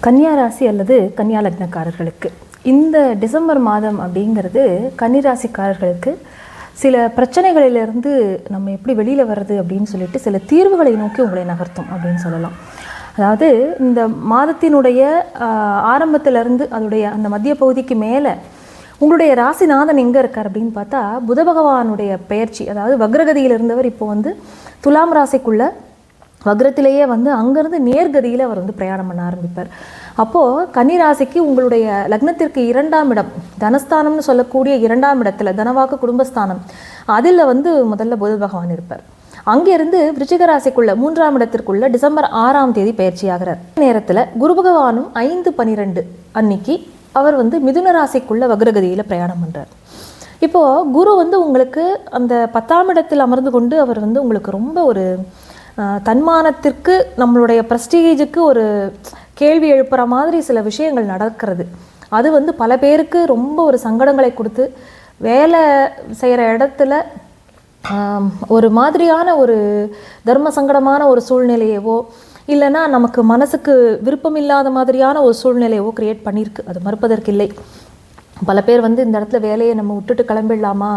கன்னியா ராசி அல்லது கன்னியா லக்னக்காரர்களுக்கு இந்த டிசம்பர் மாதம் அப்படிங்கிறது கன்னிராசிக்காரர்களுக்கு சில பிரச்சனைகளிலிருந்து நம்ம எப்படி வெளியில் வர்றது அப்படின்னு சொல்லிட்டு சில தீர்வுகளை நோக்கி உங்களை நகர்த்தும் அப்படின்னு சொல்லலாம். அதாவது இந்த மாதத்தினுடைய ஆரம்பத்திலிருந்து அதோடைய அந்த மத்திய பகுதிக்கு மேலே உங்களுடைய ராசிநாதன் எங்கே இருக்கார் அப்படின்னு பார்த்தா புத பகவானுடைய பெயர்ச்சி, அதாவது வக்ரகதியில் இருந்தவர் இப்போ வந்து துலாம் ராசிக்குள்ள வக்ரத்திலேயே வந்து அங்கேருந்து நேர்கதியில் அவர் வந்து பிரயாணம் பண்ண ஆரம்பிப்பார். அப்போது கன்னிராசிக்கு உங்களுடைய லக்னத்திற்கு 2ஆம் இடம், தனஸ்தானம்னு சொல்லக்கூடிய 2ஆம் இடத்துல தனவாக்கு குடும்பஸ்தானம், அதில் வந்து முதல்ல புத பகவான் இருப்பார். அங்கேருந்து விருச்சிக ராசிக்குள்ள 3ஆம் இடத்திற்குள்ள டிசம்பர் 6ஆம் தேதி பயிற்சியாகிறார். நேரத்தில் குரு பகவானும் 5/12 அன்னைக்கு அவர் வந்து மிதுன ராசிக்குள்ள வக்ரகதியில் பிரயாணம் பண்ணுறார். இப்போது குரு வந்து உங்களுக்கு அந்த 10ஆம் இடத்தில் அமர்ந்து கொண்டு அவர் வந்து உங்களுக்கு ரொம்ப ஒரு தன்மானத்திற்கு நம்மளுடைய ப்ரெஸ்டீஜுக்கு ஒரு கேள்வி எழுப்புற மாதிரி சில விஷயங்கள் நடக்கிறது. அது வந்து பல பேருக்கு ரொம்ப ஒரு சங்கடங்களை கொடுத்து வேலை செய்கிற இடத்துல ஒரு மாதிரியான ஒரு தர்ம சங்கடமான ஒரு சூழ்நிலையவோ இல்லைன்னா நமக்கு மனசுக்கு விருப்பம் இல்லாத மாதிரியான ஒரு சூழ்நிலையவோ கிரியேட் பண்ணியிருக்கு. அது மறுப்பதற்கு இல்லை. பல பேர் வந்து இந்த இடத்துல வேலையை நம்ம விட்டுட்டு கிளம்பிடலாமா,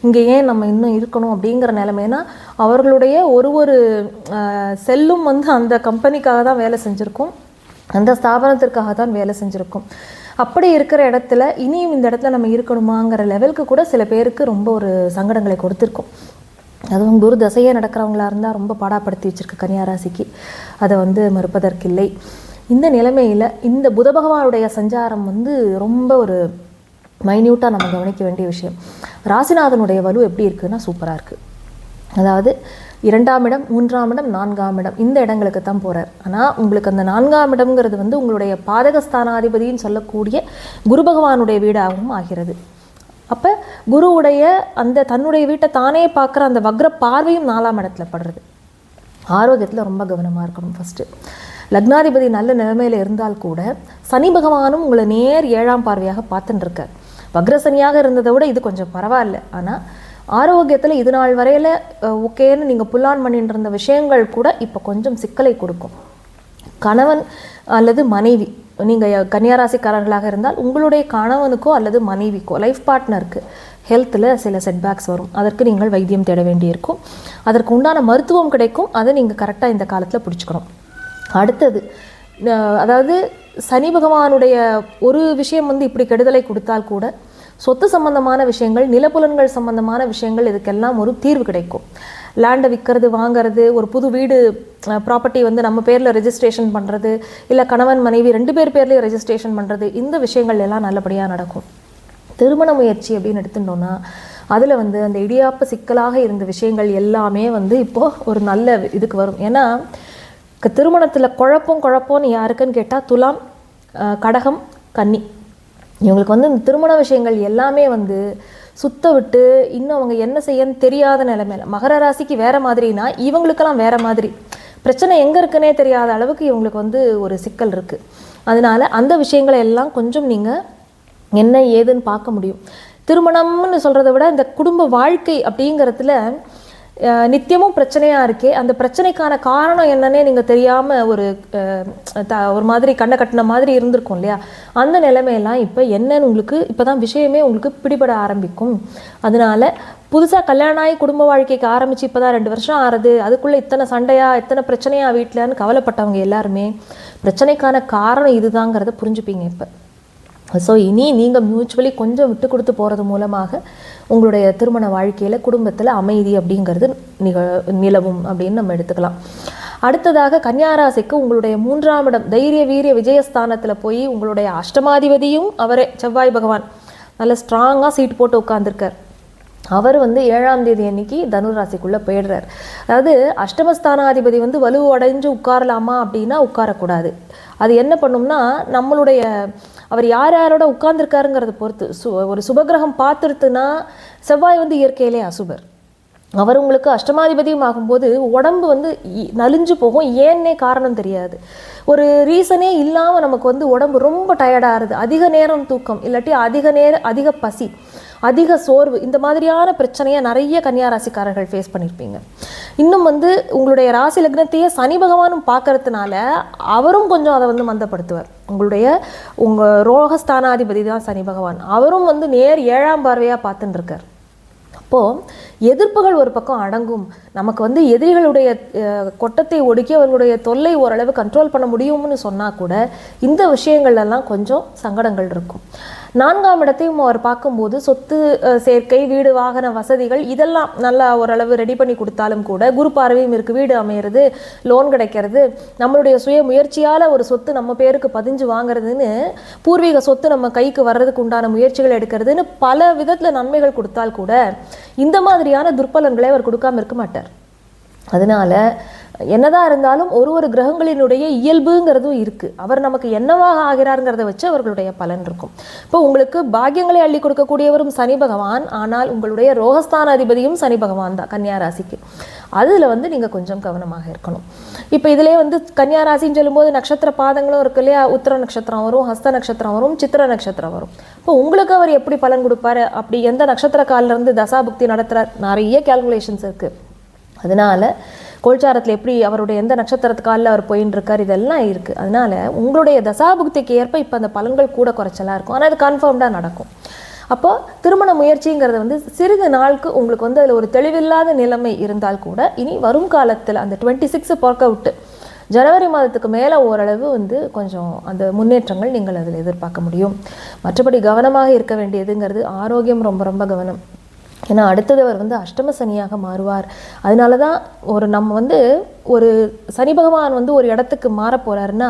இங்கே ஏன் நம்ம இன்னும் இருக்கணும் அப்படிங்கிற நிலைமைனா அவர்களுடைய ஒரு செல்லும் வந்து அந்த கம்பெனிக்காக தான் வேலை செஞ்சுருக்கும், அந்த ஸ்தாபனத்திற்காக தான் வேலை செஞ்சுருக்கும். அப்படி இருக்கிற இடத்துல இனியும் இந்த இடத்துல நம்ம இருக்கணுமாங்கிற லெவலுக்கு கூட சில பேருக்கு ரொம்ப ஒரு சங்கடங்களை கொடுத்துருக்கும். அதுவும் குரு தசையே நடக்கிறவங்களா இருந்தால் ரொம்ப பாடாப்படுத்தி வச்சுருக்கு கன்னியாராசிக்கு. அதை வந்து மறுப்பதற்கில்லை. இந்த நிலைமையில் இந்த புத பகவானுடைய சஞ்சாரம் வந்து ரொம்ப ஒரு மைன்யூட்டாக நம்ம கவனிக்க வேண்டிய விஷயம். ராசிநாதனுடைய வலு எப்படி இருக்குதுன்னா சூப்பராக இருக்குது. அதாவது 2ஆம் இடம், 3ஆம் இடம், 4ஆம் இடம் இந்த இடங்களுக்கு தான் போகிறார். ஆனால் உங்களுக்கு அந்த 4ஆம் இடம்ங்கிறது வந்து உங்களுடைய பாதகஸ்தானாதிபதின்னு சொல்லக்கூடிய குரு பகவானுடைய வீடாகவும் ஆகிறது. அப்போ குருவுடைய அந்த தன்னுடைய வீட்டை தானே பார்க்குற அந்த வக்ர பார்வையும் 4ஆம் இடத்துல படுறது. ஆரோக்கியத்தில் ரொம்ப கவனமாக இருக்கணும். ஃபஸ்ட்டு லக்னாதிபதி நல்ல நிலைமையில் இருந்தால் கூட சனி பகவானும் உங்களை நேர் 7ஆம் பார்வையாக பார்த்துட்டு இருக்கார். வக்ரசனியாக இருந்ததை விட இது கொஞ்சம் பரவாயில்ல. ஆனால் ஆரோக்கியத்தில் இது நாள் வரையில் ஓகேன்னு நீங்கள் புல்லான் பண்ணிட்டு இருந்த விஷயங்கள் கூட இப்போ கொஞ்சம் சிக்கலை கொடுக்கும். கணவன் அல்லது மனைவி, நீங்கள் கன்னியாராசிக்காரர்களாக இருந்தால் உங்களுடைய கணவனுக்கோ அல்லது மனைவிக்கோ லைஃப் பார்ட்னருக்கு ஹெல்த்தில் சில செட்பேக்ஸ் வரும். அதற்கு நீங்கள் வைத்தியம் தேட வேண்டியிருக்கும். அதற்கு உண்டான மருத்துவம் கிடைக்கும். அதை நீங்கள் கரெக்டாக இந்த காலத்தில் பிடிச்சிக்கணும். அடுத்தது, அதாவது சனி பகவானுடைய ஒரு விஷயம் வந்து இப்படி கெடுதலை கொடுத்தால் கூட சொத்து சம்பந்தமான விஷயங்கள், நிலப்புலன்கள் சம்பந்தமான விஷயங்கள், இதுக்கெல்லாம் ஒரு தீர்வு கிடைக்கும். லேண்டை விற்கிறது, வாங்கிறது, ஒரு புது வீடு ப்ராப்பர்ட்டி வந்து நம்ம பேரில் ரெஜிஸ்ட்ரேஷன் பண்ணுறது, இல்லை கணவன் மனைவி 2 பேர் பேர்லேயும் ரெஜிஸ்ட்ரேஷன் பண்ணுறது, இந்த விஷயங்கள் எல்லாம் நல்லபடியாக நடக்கும். திருமண முயற்சி அப்படின்னு எடுத்துட்டோன்னா அதில் வந்து அந்த இடியாப்ப சிக்கலாக இருந்த விஷயங்கள் எல்லாமே வந்து இப்போது ஒரு நல்ல இதுக்கு வரும். ஏன்னா திருமணத்தில் குழப்பம்னு யாருக்குன்னு கேட்டால் துலாம், கடகம், கன்னி, இவங்களுக்கு வந்து இந்த திருமண விஷயங்கள் எல்லாமே வந்து சுத்த விட்டு இன்னும் அவங்க என்ன செய்யன்னு தெரியாத நிலைமையில. மகர ராசிக்கு வேறு மாதிரினா இவங்களுக்கெல்லாம் வேறு மாதிரி பிரச்சனை எங்கே இருக்குன்னே தெரியாத அளவுக்கு இவங்களுக்கு வந்து ஒரு சிக்கல் இருக்குது. அதனால் அந்த விஷயங்களை எல்லாம் கொஞ்சம் நீங்கள் என்ன ஏதுன்னு பார்க்க முடியும். திருமணம்னு சொல்கிறத விட இந்த குடும்ப வாழ்க்கை அப்படிங்கிறதுல நித்தியமும் பிரச்சனையாக இருக்கே, அந்த பிரச்சனைக்கான காரணம் என்னன்னே நீங்கள் தெரியாமல் ஒரு மாதிரி கண்ணை கட்டின மாதிரி இருந்திருக்கும் இல்லையா, அந்த நிலைமையெல்லாம் இப்போ என்னன்னு உங்களுக்கு இப்போ தான் விஷயமே உங்களுக்கு பிடிபட ஆரம்பிக்கும். அதனால் புதுசாக கல்யாணம் ஆகி குடும்ப வாழ்க்கைக்கு ஆரம்பித்து இப்போ தான் 2 வருஷம் ஆறுது, அதுக்குள்ளே இத்தனை சண்டையா இத்தனை பிரச்சனையா வீட்டிலன்னு கவலைப்பட்டவங்க எல்லாருமே பிரச்சனைக்கான காரணம் இதுதாங்கிறத புரிஞ்சுப்பீங்க இப்போ. ஸோ இனி நீங்கள் மியூச்சுவலி கொஞ்சம் விட்டு கொடுத்து போகிறது மூலமாக உங்களுடைய திருமண வாழ்க்கையில் குடும்பத்தில் அமைதி அப்படிங்கிறது நிலவும் அப்படின்னு நம்ம எடுத்துக்கலாம். அடுத்ததாக கன்னியாராசிக்கு உங்களுடைய 3ஆம் இடம் தைரிய வீரிய விஜயஸ்தானத்தில் போய் உங்களுடைய அஷ்டமாதிபதியும் அவரே செவ்வாய் பகவான் நல்ல ஸ்ட்ராங்காக சீட் போட்டு உட்காந்துருக்கார். அவர் வந்து 7ஆம் தேதி அன்னைக்கு தனுராசிக்குள்ளே போயிடுறார். அதாவது அஷ்டமஸ்தானாதிபதி வந்து வலுவடைஞ்சு உட்காரலாமா அப்படின்னா உட்காரக்கூடாது. அது என்ன பண்ணும்னா நம்மளுடைய அவர் யார் யாரோட உட்கார்ந்துருக்காருங்கிறத பொறுத்து ஒரு சுபகிரகம் பார்த்துருத்துனா செவ்வாய் வந்து இயற்கையிலே அசுபர். அவர் உங்களுக்கு அஷ்டமாதிபதியும் ஆகும்போது உடம்பு வந்து நலிஞ்சு போகும். ஏன்னே காரணம் தெரியாது, ஒரு ரீசனே இல்லாமல் நமக்கு வந்து உடம்பு ரொம்ப டயர்டாகிறது, அதிக நேரம் தூக்கம், இல்லாட்டி அதிக பசி, அதிக சோர்வு, இந்த மாதிரியான பிரச்சனையை நிறைய கன்னியாராசிக்காரர்கள் ஃபேஸ் பண்ணியிருப்பீங்க. இன்னும் வந்து உங்களுடைய ராசி லக்னத்தையே சனி பகவானும் பார்க்கறதுனால அவரும் கொஞ்சம் அதை வந்து மந்தப்படுத்துவார். உங்கள் ரோகஸ்தானாதிபதி தான் சனி பகவான், அவரும் வந்து நேர் 7ஆம் பார்வையாக பார்த்துட்டு இருக்கார். அப்போது எதிர்ப்புகள் ஒரு பக்கம் அடங்கும், நமக்கு வந்து எதிரிகளுடைய கொட்டத்தை ஒடுக்கி அவர்களுடைய தொல்லை ஓரளவு கண்ட்ரோல் பண்ண முடியும்னு சொன்னால் கூட இந்த விஷயங்கள்லாம் கொஞ்சம் சங்கடங்கள் இருக்கும். 4ஆம் இடத்தையும் அவர் பார்க்கும்போது சொத்து சேர்க்கை, வீடு வாகன வசதிகள் இதெல்லாம் நல்லா ஓரளவு ரெடி பண்ணி கொடுத்தாலும் கூட குரு பார்வையும் இருக்குது. வீடு அமையிறது, லோன் கிடைக்கிறது, நம்மளுடைய சுய முயற்சியால் ஒரு சொத்து நம்ம பேருக்கு பதிஞ்சு வாங்குறதுன்னு, பூர்வீக சொத்து நம்ம கைக்கு வர்றதுக்கு உண்டான முயற்சிகள் எடுக்கிறதுன்னு பல விதத்தில் நன்மைகள் கொடுத்தால் கூட இந்த மாதிரியான துர்பலன்களை அவர் கொடுக்காம இருக்க மாட்டார். அதனால என்னதான் இருந்தாலும் ஒரு கிரகங்களினுடைய இயல்புங்கிறதும் இருக்குது. அவர் நமக்கு என்னவாக ஆகிறாருங்கிறத வச்சு அவர்களுடைய பலன் இருக்கும். இப்போ உங்களுக்கு பாக்கியங்களை அள்ளி கொடுக்கக்கூடியவரும் சனி பகவான், ஆனால் உங்களுடைய ரோகஸ்தான அதிபதியும் சனி பகவான் தான் கன்னியா ராசிக்கு. அதில் வந்து நீங்கள் கொஞ்சம் கவனமாக இருக்கணும். இப்போ இதிலே வந்து கன்னியா ராசின்னு சொல்லும்போது நட்சத்திர பாதங்களும் இருக்கு இல்லையா? உத்திர நட்சத்திரம் வரும், ஹஸ்த நட்சத்திரம் வரும், சித்திர நட்சத்திரம் வரும். இப்போ உங்களுக்கு அவர் எப்படி பலன் கொடுப்பாரு, அப்படி எந்த நட்சத்திர காலிலிருந்து தசாபுக்தி நடத்துகிறார், நிறைய கேல்குலேஷன்ஸ் இருக்குது. அதனால கோல்சாரத்தில் எப்படி அவருடைய எந்த நட்சத்திரத்துக்காலில் அவர் போயின்னு இருக்கார் இதெல்லாம் இருக்குது. அதனால உங்களுடைய தசாபுக்திக்கு ஏற்ப இப்போ அந்த பலன்கள் கூட குறைச்சலாக இருக்கும், ஆனால் அது கன்ஃபார்ம்டாக நடக்கும். அப்போ திருமண முயற்சிங்கிறது வந்து சிறிது நாளுக்கு உங்களுக்கு வந்து அதில் ஒரு தெளிவில்லாத நிலைமை இருந்தால் கூட இனி வரும் காலத்தில் அந்த 26 ஒர்க் அவுட்டு ஜனவரி மாதத்துக்கு மேலே ஓரளவு வந்து கொஞ்சம் அந்த முன்னேற்றங்கள் நீங்கள் அதில் எதிர்பார்க்க முடியும். மற்றபடி கவனமாக இருக்க வேண்டியதுங்கிறது ஆரோக்கியம், ரொம்ப ரொம்ப கவனம். ஏன்னா அடுத்தது அவர் வந்து அஷ்டம சனியாக மாறுவார். அதனால தான் நம்ம வந்து ஒரு சனி பகவான் வந்து ஒரு இடத்துக்கு மாற போகிறாருன்னா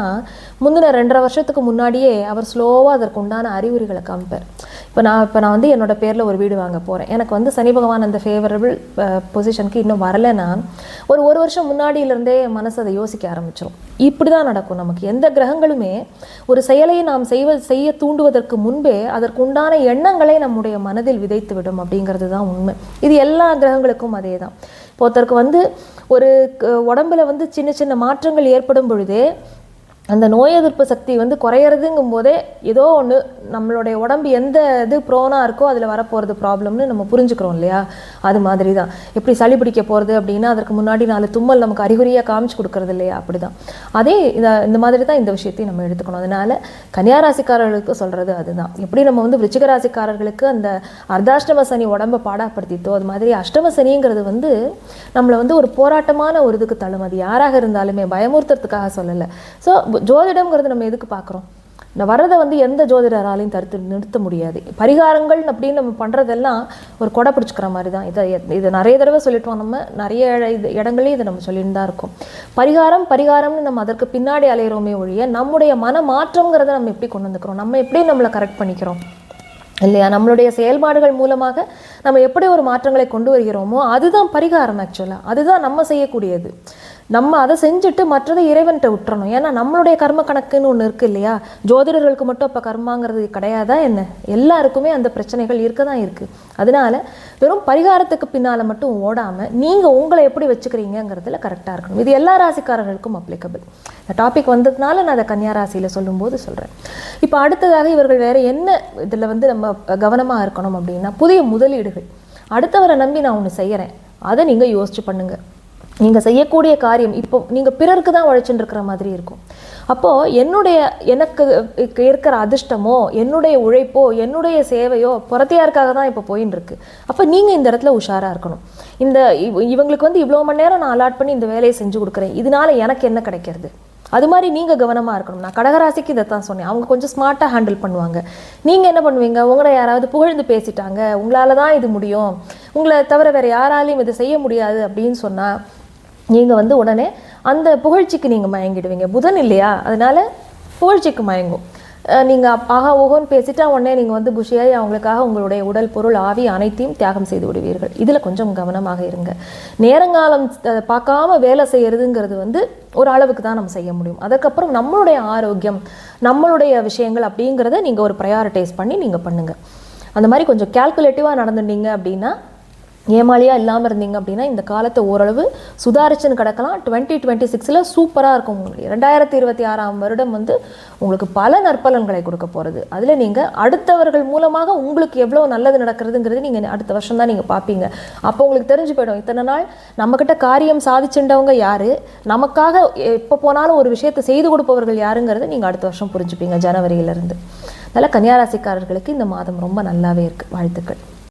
முந்தின 2.5 வருஷத்துக்கு முன்னாடியே அவர் ஸ்லோவாக அதற்கு உண்டான அறிகுறிகளை காமிப்பார். இப்போ நான் வந்து என்னோட பேரில் ஒரு வீடு வாங்க போகிறேன், எனக்கு வந்து சனி பகவான் அந்த ஃபேவரபிள் பொசிஷனுக்கு இன்னும் வரலைன்னா ஒரு வருஷம் முன்னாடியிலேருந்தே மனசு அதை யோசிக்க ஆரம்பிச்சிடும். இப்படி தான் நடக்கும். நமக்கு எந்த கிரகங்களுமே ஒரு செயலை நாம் செய்ய தூண்டுவதற்கு முன்பே அதற்கு உண்டான எண்ணங்களை நம்முடைய மனதில் விதைத்து விடும் அப்படிங்கிறது தான் உண்மை. இது எல்லா கிரகங்களுக்கும் அதே தான். இப்போ ஒருத்தருக்கு வந்து ஒரு உடம்புல வந்து சின்ன சின்ன மாற்றங்கள் ஏற்படும் பொழுதே அந்த நோய் எதிர்ப்பு சக்தி வந்து குறையிறதுங்கும் போதே ஏதோ ஒன்று நம்மளுடைய உடம்பு எந்த இது ப்ரோனாக இருக்கோ அதில் வரப்போகிறது ப்ராப்ளம்னு நம்ம புரிஞ்சுக்கிறோம் இல்லையா? அது மாதிரி தான். எப்படி சளி பிடிக்க போகிறது அப்படின்னா அதற்கு முன்னாடி 4 தும்மல் நமக்கு அறிகுறியாக காமிச்சு கொடுக்கறது இல்லையா? அப்படி தான். அதே இந்த மாதிரி தான் இந்த விஷயத்தையும் நம்ம எடுத்துக்கணும். அதனால் கன்னியாராசிக்காரர்களுக்கு சொல்கிறது அதுதான். எப்படி நம்ம வந்து விருச்சிக ராசிக்காரர்களுக்கு அந்த அர்த்தாஷ்டம சனி உடம்பை பாடாப்படுத்தித்தோ அது மாதிரி அஷ்டம சனிங்கிறது வந்து நம்மளை வந்து ஒரு போராட்டமான ஒரு இதுக்கு தள்ளும். அது யாராக இருந்தாலுமே பயமுறுத்துறதுக்காக சொல்லலை. ஸோ ஜோதிடம்ங்கிறது நம்ம எதுக்கு பார்க்குறோம்? இந்த வர்றதை வந்து எந்த ஜோதிடராலையும் நிறுத்த முடியாது. பரிகாரங்கள் அப்படின்னு நம்ம பண்ணுறதெல்லாம் ஒரு கொடை பிடிச்சிக்கிற மாதிரி தான். இதை நிறைய தடவை சொல்லிட்டோம். நம்ம நிறைய இடங்களையும் இதை நம்ம சொல்லிட்டு தான் இருக்கோம். பரிகாரம்னு நம்ம அதற்கு பின்னாடி அலையிறோமே ஒழிய நம்முடைய மன மாற்றங்கிறத நம்ம எப்படி கொண்டு வந்துக்கிறோம், நம்ம எப்படி நம்மளை கரெக்ட் பண்ணிக்கிறோம் இல்லையா? நம்மளுடைய செயல்பாடுகள் மூலமாக நம்ம எப்படி ஒரு மாற்றங்களை கொண்டு வருகிறோமோ அதுதான் பரிகாரம். ஆக்சுவலாக அதுதான் நம்ம செய்யக்கூடியது. நம்ம அதை செஞ்சுட்டு மற்றதை இறைவன்கிட்ட விட்டுறணும். ஏன்னா நம்மளுடைய கர்ம கணக்குன்னு ஒன்று இருக்குது இல்லையா? ஜோதிடர்களுக்கு மட்டும் இப்போ கர்மாங்கிறது கிடையாதா என்ன? எல்லாருக்குமே அந்த பிரச்சனைகள் இருக்க தான் இருக்குது. அதனால வெறும் பரிகாரத்துக்கு பின்னால் மட்டும் ஓடாமல் நீங்கள் உங்களை எப்படி வச்சுக்கிறீங்கிறதுல கரெக்டாக இருக்கணும். இது எல்லா ராசிக்காரர்களுக்கும் அப்ளிகபிள். இந்த டாபிக் வந்ததுனால நான் அதை கன்னியா ராசியில் சொல்லும்போது சொல்கிறேன். இப்போ அடுத்ததாக இவர்கள் வேறு என்ன இதில் வந்து நம்ம கவனமாக இருக்கணும் அப்படின்னா, புதிய முதலீடுகள். அடுத்தவரை நம்பி நான் ஒன்று செய்கிறேன், அதை நீங்கள் யோசிச்சு பண்ணுங்கள். நீங்கள் செய்யக்கூடிய காரியம் இப்போ நீங்கள் பிறருக்கு தான் உழைச்சுட்டு இருக்கிற மாதிரி இருக்கும். அப்போது எனக்கு இருக்கிற அதிர்ஷ்டமோ என்னுடைய உழைப்போ என்னுடைய சேவையோ புறத்தையாருக்காக தான் இப்போ போயின்னு இருக்கு. அப்போ நீங்கள் இந்த இடத்துல உஷாராக இருக்கணும். இவங்களுக்கு வந்து இவ்வளோ மணி நேரம் நான் அலாட் பண்ணி இந்த வேலையை செஞ்சு கொடுக்குறேன், இதனால எனக்கு என்ன கிடைக்கிறது, அது மாதிரி நீங்கள் கவனமாக இருக்கணும். நான் கடகராசிக்கு இதை தான் சொன்னேன். அவங்க கொஞ்சம் ஸ்மார்ட்டாக ஹேண்டில் பண்ணுவாங்க. நீங்கள் என்ன பண்ணுவீங்க, உங்களை யாராவது புகழ்ந்து பேசிட்டாங்க, உங்களால் தான் இது முடியும், உங்களை தவிர வேறு யாராலையும் இது செய்ய முடியாது அப்படின்னு சொன்னால் நீங்கள் வந்து உடனே அந்த புகழ்ச்சிக்கு நீங்கள் மயங்கிடுவீங்க. புதன் இல்லையா? அதனால் புகழ்ச்சிக்கு மயங்கும். நீங்கள் ஆகா ஓகோன்னு பேசிட்டா உடனே நீங்கள் வந்து குஷியாகி அவங்களுக்காக உங்களுடைய உடல் பொருள் ஆவி அனைத்தையும் தியாகம் செய்து விடுவீர்கள். இதில் கொஞ்சம் கவனமாக இருங்க. நேரங்காலம் பார்க்காம வேலை செய்கிறதுங்கிறது வந்து ஒரு அளவுக்கு தான் நம்ம செய்ய முடியும். அதுக்கப்புறம் நம்மளுடைய ஆரோக்கியம் நம்மளுடைய விஷயங்கள் அப்படிங்கிறத நீங்கள் ஒரு ப்ரையாரிட்டைஸ் பண்ணி நீங்கள் பண்ணுங்கள். அந்த மாதிரி கொஞ்சம் கேல்குலேட்டிவாக நடந்துட்டீங்க அப்படின்னா ஏமாளியாக இல்லாமல் இருந்தீங்க அப்படின்னா இந்த காலத்தை ஓரளவு சுதாரிச்சுன்னு கிடக்கலாம். 2026 சூப்பராக இருக்கும். உங்களுக்கு 2026 வருடம் வந்து உங்களுக்கு பல நற்பலன்களை கொடுக்க போகிறது. அதில் நீங்கள் அடுத்தவர்கள் மூலமாக உங்களுக்கு எவ்வளோ நல்லது நடக்கிறதுங்கிறது நீங்கள் அடுத்த வருஷம் தான் நீங்கள் பார்ப்பீங்க. அப்போ உங்களுக்கு தெரிஞ்சு போயிடும் இத்தனை நாள் நம்மக்கிட்ட காரியம் சாதிச்சுட்டவங்க யார், நமக்காக எப்போ போனாலும் ஒரு விஷயத்தை செய்து கொடுப்பவர்கள் யாருங்கிறது நீங்கள் அடுத்த வருஷம் புரிஞ்சுப்பீங்க ஜனவரியிலேருந்து. அதனால் கன்னியாராசிக்காரர்களுக்கு இந்த மாதம் ரொம்ப நல்லாவே இருக்குது. வாழ்த்துக்கள்.